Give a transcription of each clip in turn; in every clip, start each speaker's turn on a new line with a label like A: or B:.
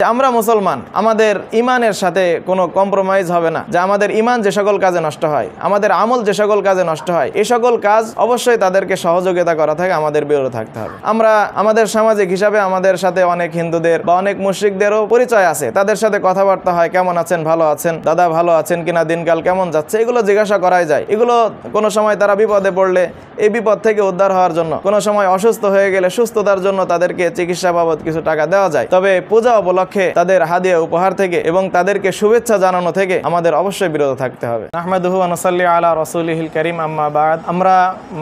A: আমরা মুসলমান, আমাদের ইমানের সাথে কোনো কম্প্রোমাইজ হবে না। যে আমাদের ইমান যে সকল কাজে নষ্ট হয়, আমাদের আমল যে সকল কাজে নষ্ট হয়, এই সকল কাজ অবশ্যই তাদেরকে সহযোগিতা করা থেকে আমাদের বিরত থাকতে হবে। আমরা আমাদের সামাজিক হিসাবে আমাদের সাথে অনেক হিন্দুদের বা অনেক মুশরিকদেরও পরিচয় আছে, তাদের সাথে কথাবার্তা হয়, কেমন আছেন, ভালো আছেন, দাদা ভালো আছেন কিনা, দিনকাল কেমন যাচ্ছে, এগুলো জিজ্ঞাসা করাই যায়। এগুলো কোনো সময় তারা বিপদে পড়লে এই বিপদ থেকে উদ্ধার হওয়ার জন্য, কোনো সময় অসুস্থ হয়ে গেলে সুস্থতার জন্য তাদেরকে চিকিৎসা বাবদ কিছু টাকা দেওয়া যায়। তবে পূজা উপলক্ষে তাদের হাদিয়া উপহার থেকে এবং তাদেরকে শুভেচ্ছা জানানো থেকে আমাদের অবশ্যই বিরত থাকতে হবে। নাহমাদুহু ওয়া নুসাল্লি আলা রাসূলিহিল কারীম, আম্মা বাদ। আমরা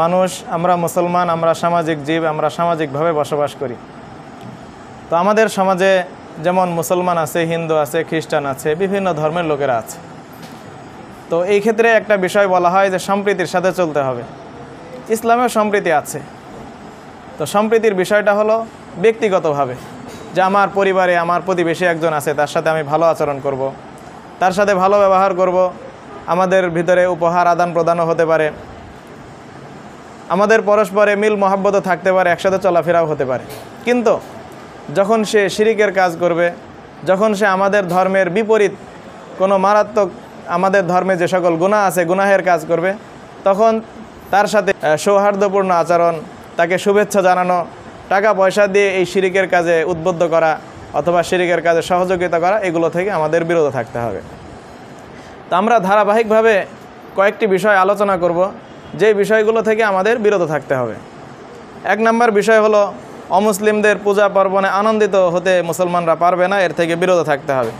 A: মানুষ, আমরা মুসলমান, আমরা সামাজিক জীব, আমরা সামাজিকভাবে বসবাস করি। তো আমাদের সমাজে যেমন মুসলমান আছে, হিন্দু আছে, খ্রিস্টান আছে, বিভিন্ন ধর্মের লোকেরা আছে। তো এই ক্ষেত্রে একটা বিষয় বলা হয় যে সম্প্রীতির সাথে চলতে হবে। ইসলামেও সম্প্রীতি আছে। তো সম্প্রীতির বিষয়টা হলো ব্যক্তিগতভাবে, যে আমার পরিবারে আমার প্রতিবেশী একজন আছে, তার সাথে আমি ভালো আচরণ করব, তার সাথে ভালো ব্যবহার করব, আমাদের ভিতরে উপহার আদান প্রদানও হতে পারে, আমাদের পরস্পরে মিল মহাব্বতও থাকতে পারে, একসাথে চলাফেরাও হতে পারে। কিন্তু যখন সে শিরিকের কাজ করবে, যখন সে আমাদের ধর্মের বিপরীত কোনো মারাত্মক, আমাদের ধর্মে যে সকল গুনাহ আছে, গুনাহের কাজ করবে, তখন তার সাথে সৌহার্দ্যপূর্ণ আচরণ, তাকে শুভেচ্ছা জানানো, টাকা পয়সা দিয়ে এই শিরিকের কাজে উদ্বুদ্ধ করা অথবা শিরিকের কাজে সহযোগিতা করা, এগুলো থেকে আমাদের বিরত থাকতে হবে। তো আমরা ধারাবাহিকভাবে কয়েকটি বিষয় আলোচনা করব, যে বিষয়গুলো থেকে আমাদের বিরত থাকতে হবে। এক নম্বর বিষয় হলো অমুসলিমদের পূজা পার্বণে আনন্দিত হতে মুসলমানরা পারবে না, এর থেকে বিরত থাকতে হবে।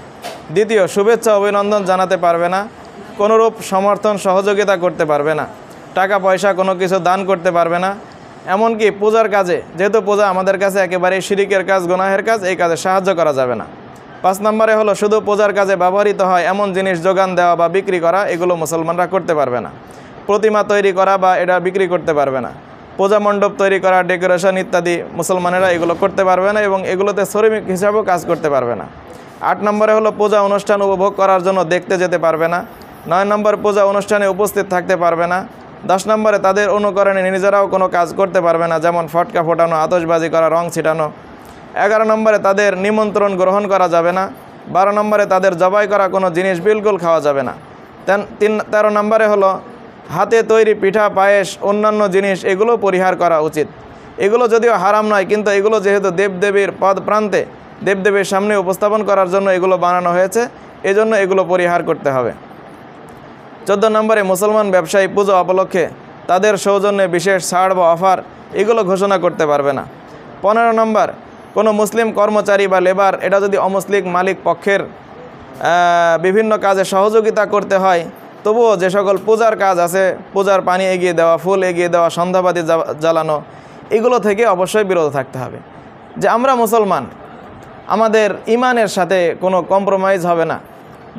A: দ্বিতীয়, শুভেচ্ছা অভিনন্দন জানাতে পারবে না, কোনোরূপ সমর্থন সহযোগিতা করতে পারবে না, টাকা পয়সা কোনো কিছু দান করতে পারবে না, এমনকি পূজার কাজে, যেহেতু পূজা আমাদের কাছে একেবারেই শিরিকের কাজ, গুনাহের কাজ, এই কাজে সাহায্য করা যাবে না। 5 নম্বরে হলো শুধু পূজার কাজে ব্যবহৃত হয় এমন জিনিস যোগান দেওয়া বা বিক্রি করা, এগুলো মুসলমানরা করতে পারবে না। প্রতিমা তৈরি করা বা এটা বিক্রি করতে পারবে না। পূজা মণ্ডপ তৈরি করা, ডেকোরেশন ইত্যাদি মুসলমানেরা এগুলো করতে পারবে না এবং এগুলোতে শ্রমিক হিসাবেও কাজ করতে পারবে না। 8 নম্বরে হলো পূজা অনুষ্ঠান উপভোগ করার জন্য দেখতে যেতে পারবে না। 9 নম্বর, পূজা অনুষ্ঠানে উপস্থিত থাকতে পারবে না। 10 নম্বরে, তাদের অনুকরণে নিজেরাও কোনো কাজ করতে পারবে না, যেমন ফটকা ফোটানো, আতশবাজি করা, রং ছিটানো। 11 নম্বরে, তাদের নিমন্ত্রণ গ্রহণ করা যাবে না। 12 নম্বরে, তাদের জবাই করা কোনো জিনিস বিলকুল খাওয়া যাবে না। 13 নম্বরে হলো হাতে তৈরি পিঠা, পায়েস, অন্যান্য জিনিস, এগুলো পরিহার করা উচিত। এগুলো যদিও হারাম নয়, কিন্তু এগুলো যেহেতু দেবদেবীর পদ প্রান্তে, দেবদেবীর সামনে উপস্থাপন করার জন্য এগুলো বানানো হয়েছে, এজন্য এগুলো পরিহার করতে হবে। 14 নম্বরে, মুসলমান ব্যবসায়ী পূজা উপলক্ষে তাদের সৌজন্যে বিশেষ ছাড় বা অফার, এগুলো ঘোষণা করতে পারবে না। 15 নম্বর, কোনো মুসলিম কর্মচারী বা লেবার, এটা যদি অমুসলিম মালিক পক্ষের বিভিন্ন কাজে সহযোগিতা করতে হয়, তবুও যে সকল পূজার কাজ আছে, পূজার পানি এগিয়ে দেওয়া, ফুল এগিয়ে দেওয়া, সন্ধ্যাবাতি জ্বালানো, এগুলো থেকে অবশ্যই বিরত থাকতে হবে। যে আমরা মুসলমান, আমাদের ইমানের সাথে কোনো কম্প্রোমাইজ হবে না।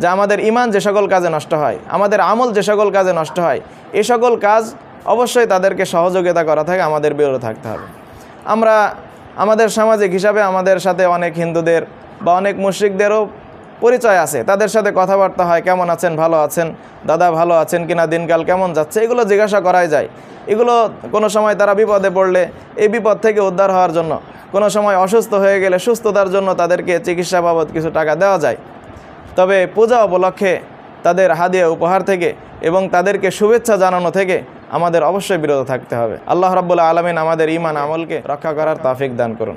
A: যে আমাদের ইমান যে সকল কাজে নষ্ট হয়, আমাদের আমল যে সকল কাজে নষ্ট হয়, এই সকল কাজ অবশ্যই তাদেরকে সহযোগিতা করা থেকে আমাদের বিরত থাকতে হবে। আমরা আমাদের সামাজিক হিসাবে আমাদের সাথে অনেক হিন্দুদের বা অনেক মুশরিকদেরও পরিচয় আছে, তাদের সাথে কথাবার্তা হয়, কেমন আছেন, ভালো আছেন, দাদা ভালো আছেন কিনা, দিনকাল কেমন যাচ্ছে, এগুলো জিজ্ঞাসা করাই যায়। এগুলো কোনো সময় তারা বিপদে পড়লে এই বিপদ থেকে উদ্ধার হওয়ার জন্য, কোনো সময় অসুস্থ হয়ে গেলে সুস্থতার জন্য তাদেরকে চিকিৎসা বাবদ কিছু টাকা দেওয়া যায়। তবে পূজা উপলক্ষে তাদের হাদিয়া উপহার থেকে এবং তাদেরকে শুভেচ্ছা জানানো থেকে আমাদের অবশ্যই বিরত থাকতে হবে। আল্লাহ রাব্বুল আলামিন আমাদের ঈমান আমলকে রক্ষা করার তৌফিক দান করুন।